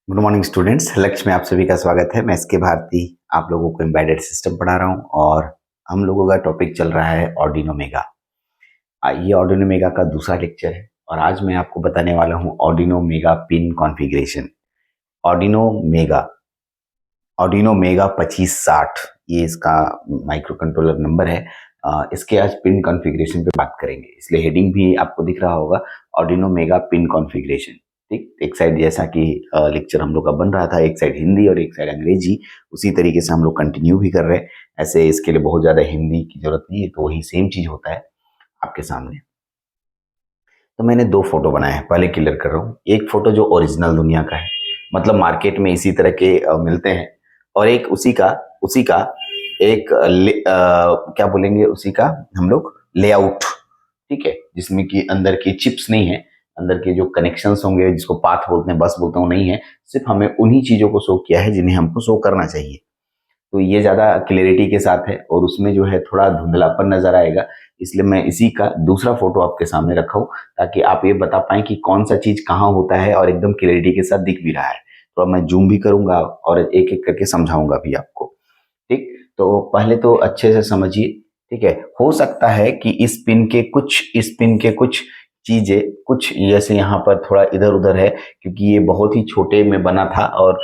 Good morning students. लक्ष्य में आप सभी का स्वागत है। मैं एस के भारती आप लोगों को एम्बेडेड सिस्टम पढ़ा रहा हूं और हम लोगों का टॉपिक चल रहा है आर्डिनो मेगा। ये आर्डिनो मेगा का दूसरा लेक्चर है और आज मैं आपको बताने वाला हूं Arduino mega pin configuration. Arduino mega Arduino mega 2560 ये इसका माइक्रो कंट्रोलर नंबर है। इसके आज पिन कॉन्फ़िगरेशन पे बात करेंगे, इसलिए हेडिंग भी आपको दिख रहा होगा आर्डिनो मेगा पिन कॉन्फ़िगरेशन। ठीक, एक साइड जैसा कि लेक्चर हम लोग का बन रहा था, एक साइड हिंदी और एक साइड अंग्रेजी, उसी तरीके से हम लोग कंटिन्यू भी कर रहे हैं। ऐसे इसके लिए बहुत ज़्यादा हिंदी की जरूरत नहीं है, तो वही सेम चीज़ होता है आपके सामने। तो मैंने दो फोटो बनाए हैं, पहले क्लियर कर रहा हूँ। एक फोटो जो ओरिजिनल दुनिया का है, मतलब मार्केट में इसी तरह के मिलते हैं, और एक उसी का एक क्या बोलेंगे, उसी का हम लोग लेआउट, ठीक है, जिसमें कि अंदर की चिप्स नहीं है, अंदर के जो कनेक्शंस होंगे जिसको पाथ बोलते हैं, बस बोलते हैं, वो नहीं है। सिर्फ हमें उन्हीं चीजों को शो किया है जिन्हें हमको शो करना चाहिए। तो ये ज़्यादा क्लियरिटी के साथ है और उसमें जो है थोड़ा धुंधलापन नज़र आएगा, इसलिए मैं इसी का दूसरा फोटो आपके सामने रखा हूँ ताकि आप ये बता पाएँ कि कौन सा चीज़ कहाँ होता है और एकदम क्लियरिटी के साथ दिख भी रहा है। तो मैं जूम भी करूँगा और एक एक करके समझाऊंगा भी आपको। ठीक, तो पहले तो अच्छे से समझिए। ठीक है, हो सकता है कि इस पिन के कुछ चीजें कुछ जैसे यहाँ पर थोड़ा इधर उधर है, क्योंकि ये बहुत ही छोटे में बना था और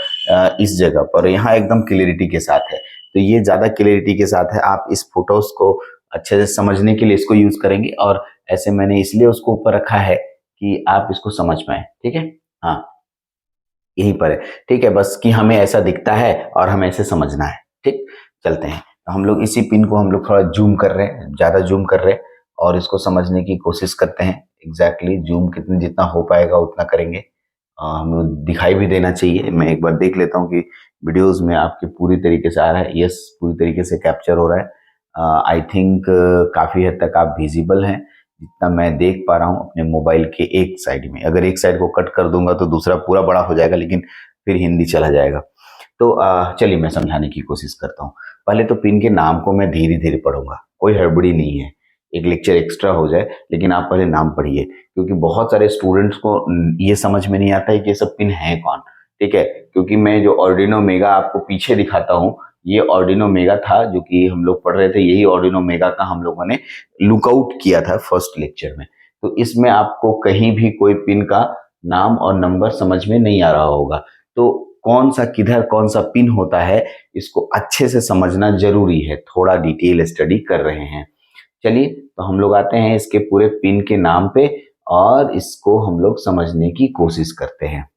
इस जगह पर यहाँ एकदम क्लियरिटी के साथ है, तो ये ज्यादा क्लियरिटी के साथ है। आप इस फोटोज को अच्छे से समझने के लिए इसको यूज करेंगे और ऐसे मैंने इसलिए उसको ऊपर रखा है कि आप इसको समझ पाए। ठीक है, हाँ, यहीं पर है। ठीक है, बस कि हमें ऐसा दिखता है और हमें ऐसे समझना है। ठीक, चलते हैं। तो हम लोग इसी पिन को हम लोग थोड़ा जूम कर रहे हैं, ज्यादा जूम कर रहे हैं और इसको समझने की कोशिश करते हैं। एग्जैक्टली जूम कितने जितना हो पाएगा उतना करेंगे। हम लोग दिखाई भी देना चाहिए। मैं एक बार देख लेता हूँ कि वीडियोस में आपके पूरी तरीके से आ रहा है। यस, पूरी तरीके से कैप्चर हो रहा है। आई थिंक काफी हद तक आप विजिबल हैं, जितना मैं देख पा रहा हूँ अपने मोबाइल के एक साइड में। अगर एक साइड को कट कर दूंगा तो दूसरा पूरा बड़ा हो जाएगा, लेकिन फिर हिंदी चला जाएगा। तो चलिए मैं समझाने की कोशिश करता हूँ। पहले तो पिन के नाम को मैं धीरे धीरे पढ़ूंगा, कोई हड़बड़ी नहीं है, एक लेक्चर एक्स्ट्रा हो जाए, लेकिन आप पहले नाम पढ़िए, क्योंकि बहुत सारे स्टूडेंट्स को ये समझ में नहीं आता है कि ये सब पिन है कौन। ठीक है, क्योंकि मैं जो ऑर्डिनो मेगा आपको पीछे दिखाता हूँ, ये ऑर्डिनो मेगा था जो कि हम लोग पढ़ रहे थे। यही ऑर्डिनो मेगा का हम लोगों ने लुकआउट किया था फर्स्ट लेक्चर में। तो इसमें आपको कहीं भी कोई पिन का नाम और नंबर समझ में नहीं आ रहा होगा। तो कौन सा किधर कौन सा पिन होता है, इसको अच्छे से समझना जरूरी है। थोड़ा डिटेल स्टडी कर रहे हैं। चलिए, तो हम लोग आते हैं इसके पूरे पिन के नाम पे और इसको हम लोग समझने की कोशिश करते हैं।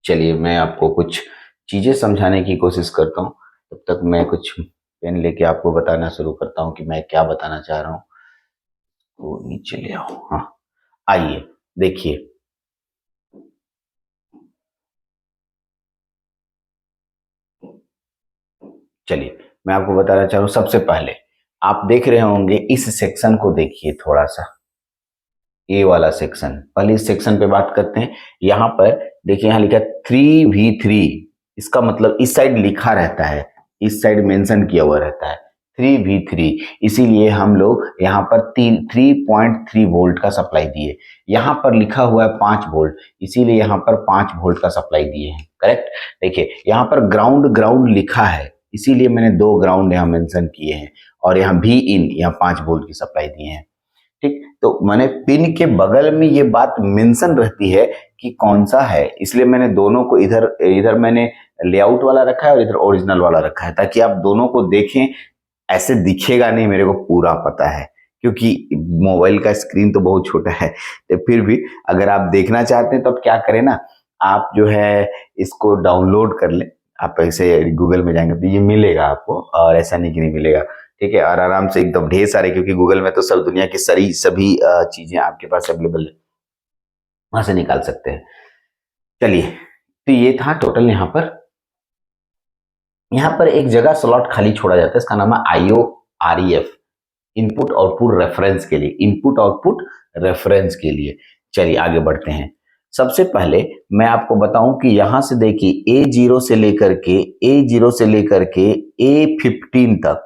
चलिए, मैं आपको कुछ चीजें समझाने की कोशिश करता हूँ। तब तक मैं कुछ पेन लेके आपको बताना शुरू करता हूँ कि मैं क्या बताना चाह रहा हूँ। तो नीचे ले आओ। हाँ, आइए देखिए। चलिए, मैं आपको बताना चाह रहा हूँ। सबसे पहले आप देख रहे होंगे, इस सेक्शन को देखिए थोड़ा सा, ए वाला सेक्शन। पहले इस सेक्शन पे बात करते हैं। यहाँ पर देखिए, यहाँ लिखा 3v3। इसका मतलब इस साइड लिखा रहता है, इस साइड मेंशन किया हुआ रहता है 3v3। इसीलिए हम लोग यहाँ पर 3.3 वोल्ट का सप्लाई दिए। यहाँ पर लिखा हुआ है 5 वोल्ट, इसीलिए यहाँ पर 5 वोल्ट का सप्लाई दिए हैं। करेक्ट। देखिए, यहाँ पर ग्राउंड ग्राउंड लिखा है, इसीलिए मैंने 2 ग्राउंड यहाँ मेंशन किए हैं, और यहाँ भी इन यहाँ 5 वोल्ट की सप्लाई दिए हैं। ठीक, तो मैंने पिन के बगल में ये बात मेंशन रहती है कि कौन सा है, इसलिए मैंने दोनों को इधर इधर मैंने लेआउट वाला रखा है और इधर ओरिजिनल वाला रखा है, ताकि आप दोनों को देखें। ऐसे दिखेगा नहीं, मेरे को पूरा पता है, क्योंकि मोबाइल का स्क्रीन तो बहुत छोटा है। तो फिर भी अगर आप देखना चाहते हैं तो आप क्या करें ना, आप जो है इसको डाउनलोड कर लें। आप ऐसे गूगल में जाएंगे तो ये मिलेगा आपको, और ऐसा नहीं कि नहीं मिलेगा। ठीक है, और आराम से एकदम ढेर सारे, क्योंकि गूगल में तो सब दुनिया की सारी सभी चीजें आपके पास अवेलेबल है, वहां से निकाल सकते हैं। चलिए, तो ये था टोटल। यहाँ पर एक जगह स्लॉट खाली छोड़ा जाता है, इसका नाम है IOREF, इनपुट आउटपुट रेफरेंस के लिए। इनपुट आउटपुट रेफरेंस के लिए। चलिए आगे बढ़ते हैं। सबसे पहले मैं आपको बताऊं कि यहां से देखिए A0 से लेकर के A15 तक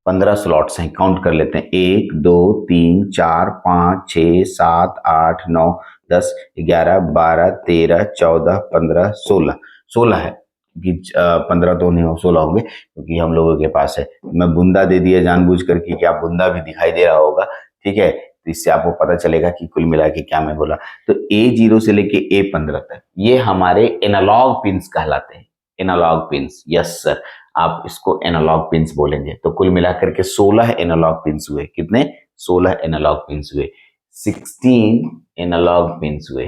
15 स्लॉट्स हैं, काउंट कर लेते हैं। 1 2 3 4 5 6 7 8 9 10 11 12 13 14 15 16 16 है, क्योंकि 15 तो नहीं हो, 16 होंगे क्योंकि हम लोगों के पास है। मैं बुंदा दे दिया जानबूझ करके कि आप बुंदा भी दिखाई दे रहा होगा, ठीक है, तो इससे आपको पता चलेगा कि कुल मिला के क्या मैं बोला। तो A0 से लेके A15 तक ये हमारे एनालॉग पिंस कहलाते हैं। एनालॉग पिंस, यस सर, आप इसको एनालॉग पिंस बोलेंगे। तो कुल मिलाकर के 16 एनालॉग पिंस हुए। कितने? 16 एनालॉग पिंस हुए, 16 एनालॉग पिंस हुए।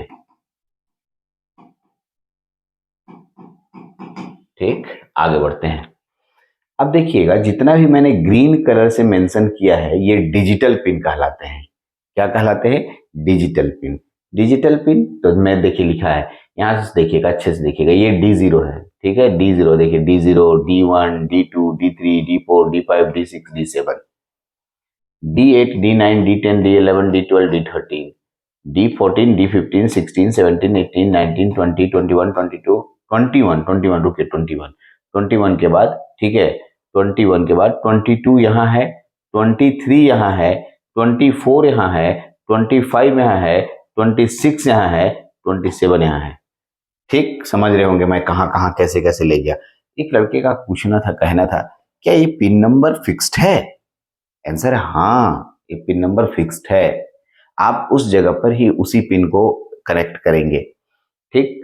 ठीक, आगे बढ़ते हैं। अब देखिएगा, जितना भी मैंने ग्रीन कलर से मेंशन किया है ये डिजिटल पिन कहलाते हैं। क्या कहलाते हैं? Digital pin. डिजिटल पिन तो मैं देखिए लिखा है, यहां से देखिएगा, अच्छे से देखिएगा, ये D0 है, ठीक है, D0 देखिए, D0 D1 D2 D3 D4 D5 D6 D7 D8 D9 D10 D11 D12 D13 D14 D15 16 17 18 19 20 21 22 21 रुके 21 के बाद, ठीक है, 21 के बाद 22 यहाँ है, 23 यहाँ है, 24 यहाँ है, 25 यहाँ है, 26 यहाँ है, 27 यहाँ है। ठीक समझ रहे होंगे मैं कहाँ कहाँ कैसे कैसे ले गया। एक लड़के का पूछना था, कहना था, क्या ये पिन नंबर फिक्स्ड है? आंसर है हाँ, ये पिन नंबर फिक्स्ड है। आप उस जगह पर ही उसी पिन को कनेक्ट करेंगे। ठीक,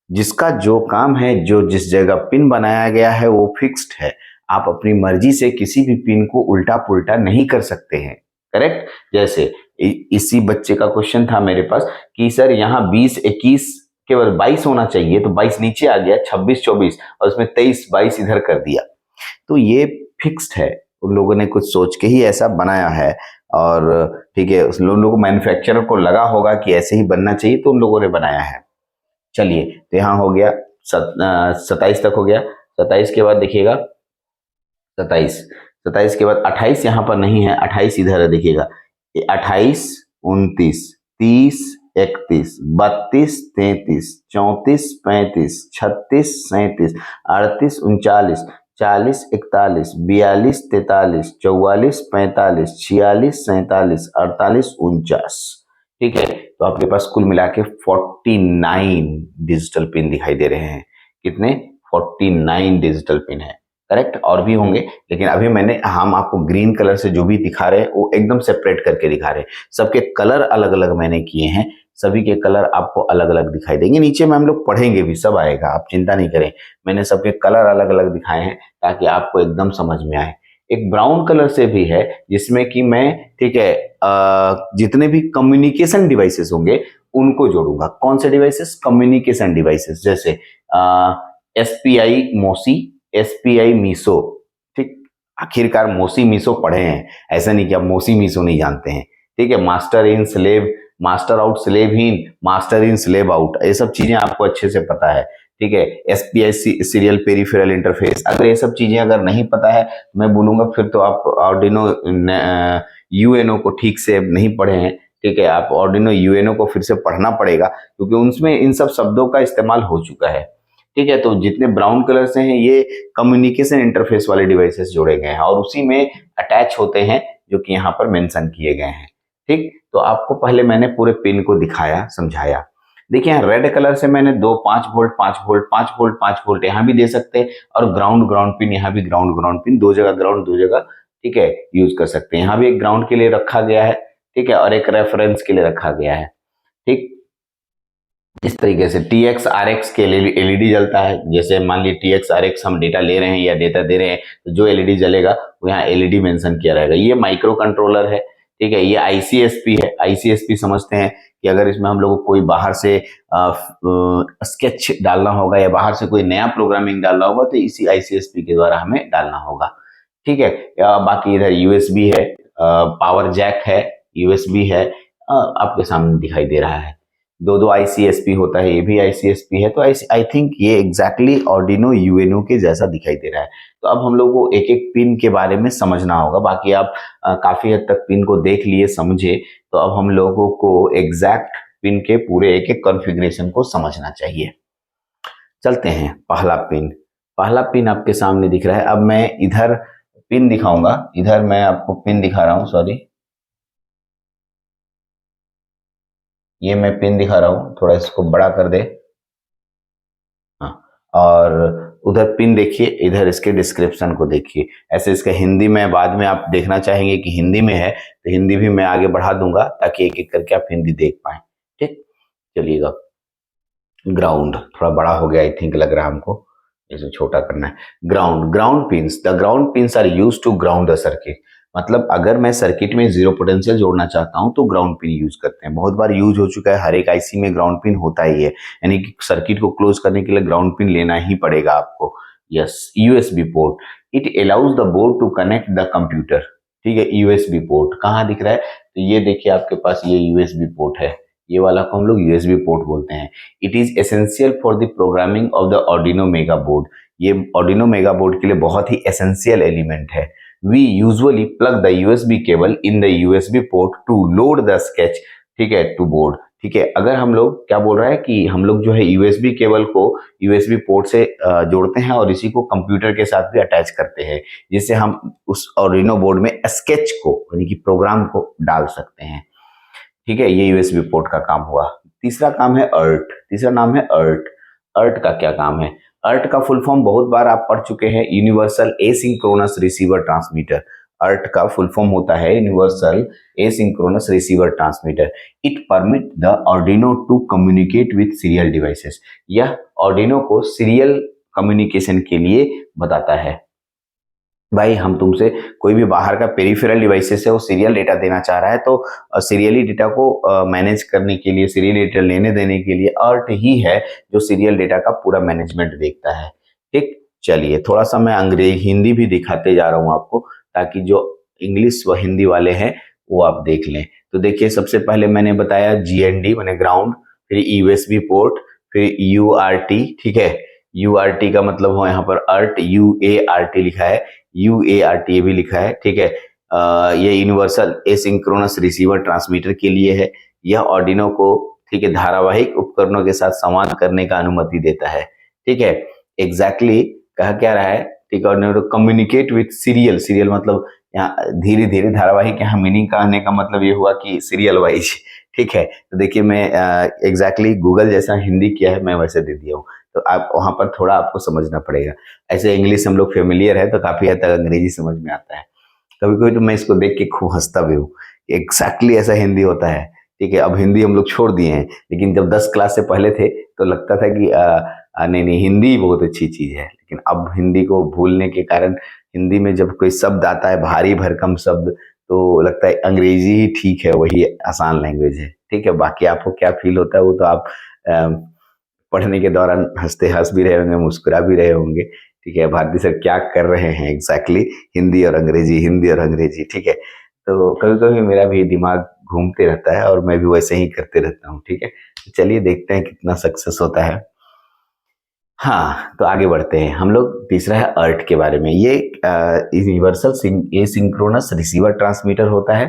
जिसका जो काम है, जो जिस जगह पिन बनाया गया है वो फिक्स्ड है। आप अपनी मर्जी से किसी भी पिन को उल्टा पुल्टा नहीं कर सकते हैं। करेक्ट? जैसे इसी बच्चे का क्वेश्चन था मेरे पास कि सर यहाँ 20 21 केवल 22 होना चाहिए, तो 22 नीचे आ गया, 26 24 और उसमें 23 22 इधर कर दिया। तो ये फिक्स्ड है, उन लोगों ने कुछ सोच के ही ऐसा बनाया है। और ठीक है, उस लोगों को, मैन्युफैक्चरर को लगा होगा कि ऐसे ही बनना चाहिए, तो उन लोगों ने बनाया है। चलिए, तो यहाँ हो गया 27 तक हो गया। 27 के बाद देखिएगा, 27 के बाद 28 यहाँ पर नहीं है, 28 इधर है, देखिएगा 28 29 30 31 32 33 34 35 36 37 38 39 40 41 42 43 44 45 46 47 48 49। ठीक है, तो आपके पास कुल मिला के 49 डिजिटल पिन दिखाई दे रहे हैं। कितने? 49 डिजिटल पिन है। करेक्ट? और भी होंगे, लेकिन अभी हम आपको ग्रीन कलर से जो भी दिखा रहे हैं वो एकदम सेपरेट करके दिखा रहे हैं। सबके कलर अलग अलग मैंने किए हैं, सभी के कलर आपको अलग अलग दिखाई देंगे। नीचे में हम लोग पढ़ेंगे भी, सब आएगा, आप चिंता नहीं करें। मैंने सबके कलर अलग अलग दिखाए हैं ताकि आपको एकदम समझ में आए। एक ब्राउन कलर से भी है जिसमें कि मैं, ठीक है, जितने भी कम्युनिकेशन डिवाइसेस होंगे उनको जोड़ूंगा। कौन से डिवाइसेस? कम्युनिकेशन डिवाइसेस, जैसे SPI मोसी, SPI मीसो। ठीक, आखिरकार मोसी मीसो पढ़े हैं, ऐसा नहीं कि आप मोसी मीसो नहीं जानते हैं। ठीक है, master in slave, master out slave in, master in slave out, ये सब चीजें आपको अच्छे से पता है। ठीक है, SPI सीरियल पेरिफेरल इंटरफेस, अगर ये सब चीजें अगर नहीं पता है मैं बोलूंगा फिर तो आप आर्डिनो UNO को ठीक से नहीं पढ़े हैं। ठीक है, आप आर्डिनो UNO को फिर से पढ़ना पड़ेगा क्योंकि उनमें इन सब शब्दों का इस्तेमाल हो चुका है। ठीक है, तो जितने ब्राउन कलर से हैं ये कम्युनिकेशन इंटरफेस वाले डिवाइसेस जोड़े गए हैं और उसी में अटैच होते हैं, जो कि यहाँ पर मेंशन किए गए हैं। ठीक, तो आपको पहले मैंने पूरे पिन को दिखाया, समझाया। देखिए यहाँ रेड कलर से मैंने 5 वोल्ट 5 वोल्ट 5 वोल्ट 5 वोल्ट यहाँ भी दे सकते हैं, और ग्राउंड पिन, यहाँ भी ग्राउंड पिन, दो जगह ग्राउंड, दो जगह, ठीक है, यूज कर सकते हैं। यहाँ भी एक ग्राउंड के लिए रखा गया है, ठीक है, और एक रेफरेंस के लिए रखा गया है। ठीक, इस तरीके से TX RX के LED जलता है। जैसे मान लीजिए TX RX हम डेटा ले रहे हैं या डेटा दे रहे हैं, तो जो LED जलेगा वो यहाँ LED मेंशन किया रहेगा। ये माइक्रो कंट्रोलर है, ठीक है, ये ICSP है। ICSP समझते हैं कि अगर इसमें हम लोग को कोई बाहर से स्केच डालना होगा या बाहर से कोई नया प्रोग्रामिंग डालना होगा तो इसी ICSP के द्वारा हमें डालना होगा। ठीक है, बाकी इधर USB है, पावर जैक है, USB है, आपके सामने दिखाई दे रहा है। दो ICSP होता है, ये भी ICSP है। तो आई थिंक ये एग्जैक्टली आर्डिनो UNO के जैसा दिखाई दे रहा है। तो अब हम लोग को एक एक पिन के बारे में समझना होगा। बाकी आप काफी हद तक पिन को देख लिए, समझे, तो अब हम लोगों को एग्जैक्ट पिन के पूरे एक एक कॉन्फ़िगरेशन को समझना चाहिए। चलते हैं, पहला पिन आपके सामने दिख रहा है। अब मैं इधर पिन दिखाऊंगा, इधर मैं आपको पिन दिखा रहा हूँ, सॉरी, ये मैं पिन दिखा रहा हूँ, थोड़ा इसको बड़ा कर दे। हाँ, और उधर पिन देखिए, इधर इसके डिस्क्रिप्शन को देखिए। ऐसे इसका हिंदी में बाद में आप देखना चाहेंगे कि हिंदी में है तो हिंदी भी मैं आगे बढ़ा दूंगा ताकि एक एक करके आप हिंदी देख पाए। ठीक, चलिएगा। ग्राउंड थोड़ा बड़ा हो गया, आई थिंक, लग रहा है हमको, इसे छोटा करना है। Ground, ground pins, the ground pins are use to ground the circuit. मतलब अगर मैं सर्किट में जीरो पोटेंशियल जोड़ना चाहता हूं तो ग्राउंड पिन यूज करते हैं। बहुत बार यूज हो चुका है, हर एक आईसी में ग्राउंड पिन होता ही है, यानी कि सर्किट को क्लोज करने के लिए ग्राउंड पिन लेना ही पड़ेगा आपको। Yes, USB port, it allows the board to connect the computer. ठीक है, यूएसबी पोर्ट कहाँ दिख रहा है, तो ये देखिए आपके पास ये यूएसबी पोर्ट है, ये वाला को हम लोग यूएसबी पोर्ट बोलते हैं। It is essential for the programming of the Arduino mega board. ये ऑर्डिनो मेगा बोर्ड के लिए बहुत ही एसेंशियल एलिमेंट है। We usually plug the USB cable in the USB port to load the sketch, ठीक है, टू बोर्ड। ठीक है, अगर हम लोग क्या बोल रहा है कि हम लोग जो है यूएसबी केबल को यूएसबी पोर्ट से जोड़ते हैं और इसी को कंप्यूटर के साथ भी अटैच करते हैं, जिससे हम उस ऑर्डिनो बोर्ड में स्केच को यानी कि प्रोग्राम को डाल सकते हैं। ठीक है, ये यूएसबी पोर्ट का काम हुआ। तीसरा काम है अर्ट, तीसरा नाम है अर्ट। अर्ट का क्या काम है, अर्ट का फुल फॉर्म बहुत बार आप पढ़ चुके हैं, universal asynchronous receiver transmitter. UART का फुल फॉर्म होता है universal asynchronous receiver transmitter. It permit the Arduino to communicate with serial devices. यह ऑर्डिनो को सीरियल कम्युनिकेशन के लिए बताता है। भाई हम तुमसे कोई भी बाहर का पेरिफेरल डिवाइसेस है वो सीरियल डेटा देना चाह रहा है तो सीरियली डेटा को मैनेज करने के लिए, सीरियल डेटा लेने देने के लिए अर्ट ही है जो सीरियल डेटा का पूरा मैनेजमेंट देखता है। ठीक, चलिए थोड़ा सा मैं अंग्रेजी हिंदी भी दिखाते जा रहा हूँ आपको, ताकि जो इंग्लिश व हिंदी वाले हैं वो आप देख लें। तो देखिए, सबसे पहले मैंने बताया जीएनडी मैंने ग्राउंड, फिर यूएसबी पोर्ट, फिर यूआरटी। ठीक है, यूआरटी का मतलब हो यहाँ पर अर्ट, यूएआरटी लिखा है, यूएआरटी भी लिखा है। ठीक है, ये यूनिवर्सल एसिंक्रोनस रिसीवर ट्रांसमीटर के लिए है। यह ऑर्डिनो को, ठीक है, धारावाहिक उपकरणों के साथ संवाद करने का अनुमति देता है। ठीक है, एग्जैक्टली कहा क्या रहा है, ठीक है, Arduino communicate with serial, serial मतलब यहाँ धीरे धीरे, धारावाहिक यहाँ मीनिंग कहने का मतलब ये हुआ कि सीरियल वाइज। ठीक है, तो देखिए मैं एग्जैक्टली गूगल जैसा हिंदी किया है मैं वैसे दे दिया हूँ, तो आप वहां पर थोड़ा आपको समझना पड़ेगा। ऐसे इंग्लिश हम लोग फेमिलियर है तो काफी हद तक अंग्रेजी समझ में आता है। कभी कभी तो मैं इसको देख के खूब हंसता भी हूँ, एग्जैक्टली ऐसा हिंदी होता है। ठीक है, अब हिंदी हम लोग छोड़ दिए हैं, लेकिन जब 10 क्लास से पहले थे तो लगता था कि नहीं नहीं हिंदी बहुत अच्छी चीज है, लेकिन अब हिंदी को भूलने के कारण हिंदी में जब कोई शब्द आता है भारी भरकम शब्द तो लगता है अंग्रेजी ही ठीक है, वही आसान लैंग्वेज है। ठीक है, बाकी आपको क्या फील होता है वो तो आप पढ़ने के दौरान हंस भी रहे होंगे, मुस्कुरा भी रहे होंगे। ठीक है, भारती सर क्या कर रहे हैं एग्जैक्टली, हिंदी और अंग्रेजी, हिंदी और अंग्रेजी। ठीक है, तो कभी कभी मेरा भी दिमाग घूमते रहता है और मैं भी वैसे ही करते रहता हूँ। ठीक है, तो चलिए देखते हैं कितना सक्सेस होता है। हाँ, तो आगे बढ़ते हैं हम लोग। तीसरा है अर्ट के बारे में। ये यूनिवर्सल एसिंक्रोनस रिसीवर ट्रांसमीटर होता है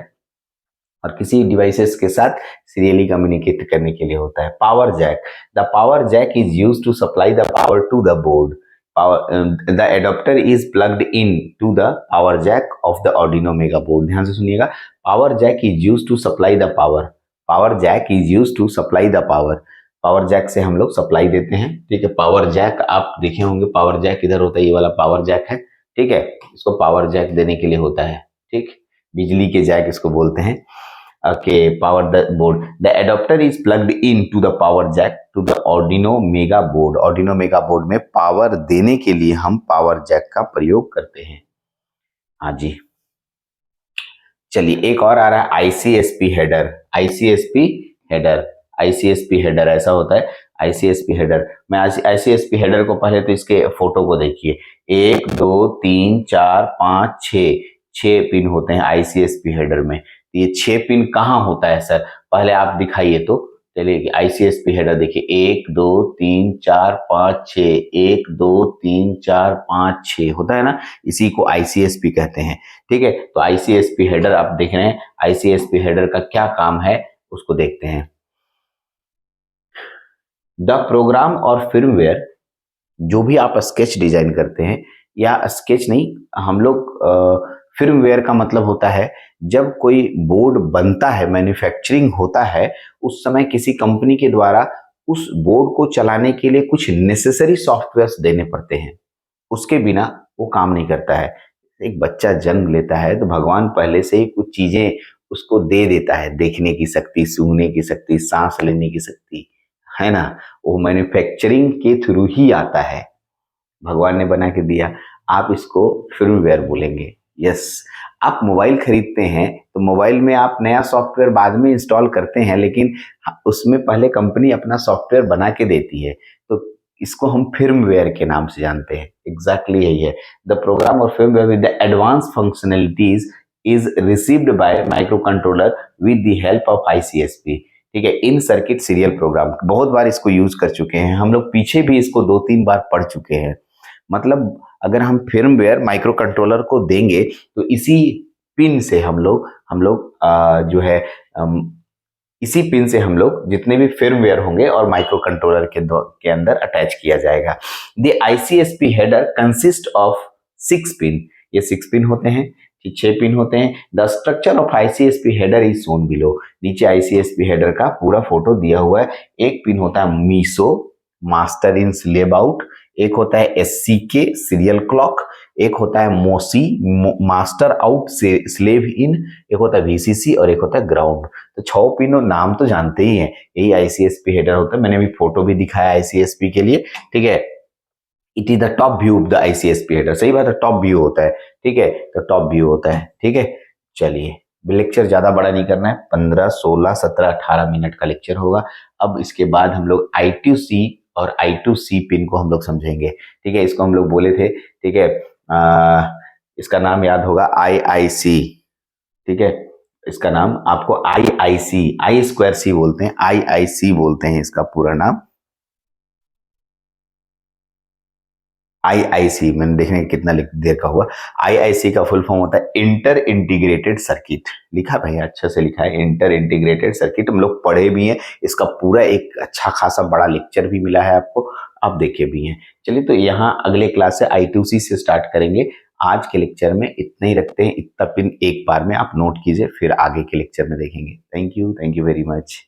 और किसी डिवाइसेस के साथ सीरियली कम्युनिकेट करने के लिए होता है। Power jack, the power jack is used to supply the power to the board. Power, the adapter is plugged in to the power jack of the Arduino mega board. ध्यान से सुनिएगा, power jack is used to supply the power, power jack is used to supply the power. Power jack से हम लोग supply देते हैं। ठीक है, पावर जैक आप देखे होंगे, पावर जैक इधर होता है, ये वाला पावर जैक है। ठीक है, इसको पावर जैक देने के लिए होता है। ठीक, बिजली के जैक इसको बोलते हैं। Okay, power the board. The adapter is plugged in to the power jack to the Arduino Mega board. Arduino Mega board में पावर देने के लिए हम पावर जैक का प्रयोग करते हैं। हाँ जी, चलिए एक और आ रहा है आईसीएसपी हेडर। आईसीएसपी हेडर, आईसीएसपी हेडर ऐसा होता है। आईसीएसपी हेडर, मैं आईसीएसपी हेडर को पहले तो इसके फोटो को देखिए। 1 2 3 4 5 6 पिन होते हैं आईसीएसपी हेडर में। ये 6 पिन कहाँ होता है सर, पहले आप दिखाइए तो। चलिए आईसीएसपी हेडर देखिए, 1 2 3 4 5 6, 1 2 3 4 5 6 होता है ना, इसी को आईसीएसपी कहते हैं। ठीक है, तो आईसीएसपी हेडर आप देख रहे हैं, आईसीएसपी हेडर का क्या काम है उसको देखते हैं। द प्रोग्राम और फिर्मवेयर, जो भी आप स्केच डिजाइन करते हैं या स्केच नहीं, हम लोग फिर्मवेयर का मतलब होता है जब कोई बोर्ड बनता है, मैन्युफैक्चरिंग होता है, उस समय किसी कंपनी के द्वारा उस बोर्ड को चलाने के लिए कुछ नेसेसरी सॉफ्टवेयर्स देने पड़ते हैं, उसके बिना वो काम नहीं करता है। एक बच्चा जन्म लेता है तो भगवान पहले से ही कुछ चीजें उसको दे देता है, देखने की शक्ति, सूंघने की शक्ति, सांस लेने की शक्ति, है ना। वो मैन्युफैक्चरिंग के थ्रू ही आता है, भगवान ने बना के दिया। आप इसको फिल्मवेयर बोलेंगे। यस, आप मोबाइल खरीदते हैं तो मोबाइल में आप नया सॉफ्टवेयर बाद में इंस्टॉल करते हैं, लेकिन उसमें पहले कंपनी अपना सॉफ्टवेयर बना के देती है, तो इसको हम फिर्मवेयर के नाम से जानते हैं। एग्जैक्टली यही है। द प्रोग्राम और firmware with the advanced functionalities is received by microcontroller with the help of ICSP. ठीक है, इन सर्किट सीरियल प्रोग्राम, बहुत बार इसको यूज कर चुके हैं हम लोग, पीछे भी इसको 2-3 बार पढ़ चुके हैं। मतलब अगर हम फिर्मवेयर माइक्रो कंट्रोलर को देंगे तो इसी पिन से हम लोग जो है इसी पिन से हम लोग जितने भी फिर्मवेयर होंगे और माइक्रो कंट्रोलर के अंदर अटैच किया जाएगा। The ICSP header consist of 6 pin, ये 6 पिन होते हैं, 6 पिन होते हैं। The structure of ICSP header is shown below. नीचे आईसीएसपी हेडर का पूरा फोटो दिया हुआ है। एक पिन होता है MISO, master in slave out, एक होता है एससीके सीरियल क्लॉक, एक होता है मोसी मास्टर आउट स्लेव इन, एक होता है वीसीसी और एक होता है ग्राउंड। तो 6 पिनों नाम तो जानते ही हैं, यही आईसीएसपी हेडर होता है। मैंने भी फोटो भी दिखाया आईसीएसपी के लिए, ठीक है। It is the top view of the ICSP header, सही बात है, टॉप व्यू होता है, ठीक है, तो टॉप व्यू होता है, ठीक है। चलिए, लेक्चर ज्यादा बड़ा नहीं करना है, 15, 16, 17, 18 मिनट का लेक्चर होगा। अब इसके बाद हम लोग I2C और I2C पिन को हम लोग समझेंगे, ठीक है। इसको हम लोग बोले थे, ठीक है, इसका नाम याद होगा IIC, ठीक है। इसका नाम आपको IIC, आई स्क्वायर सी बोलते हैं, IIC बोलते हैं इसका पूरा नाम। आईआईसी मैंने देखने कितना देर का हुआ। आईआईसी का फुल फॉर्म होता है इंटर इंटीग्रेटेड सर्किट। लिखा भैया, अच्छे से लिखा है, इंटर इंटीग्रेटेड सर्किट। हम लोग पढ़े भी हैं, इसका पूरा एक अच्छा खासा बड़ा लेक्चर भी मिला है आपको, आप देखे भी हैं। चलिए, तो यहाँ अगले क्लास से I2C से स्टार्ट करेंगे। आज के लेक्चर में इतना ही रखते हैं, इतना पिन एक बार में आप नोट कीजिए, फिर आगे के लेक्चर में देखेंगे। Thank you very much.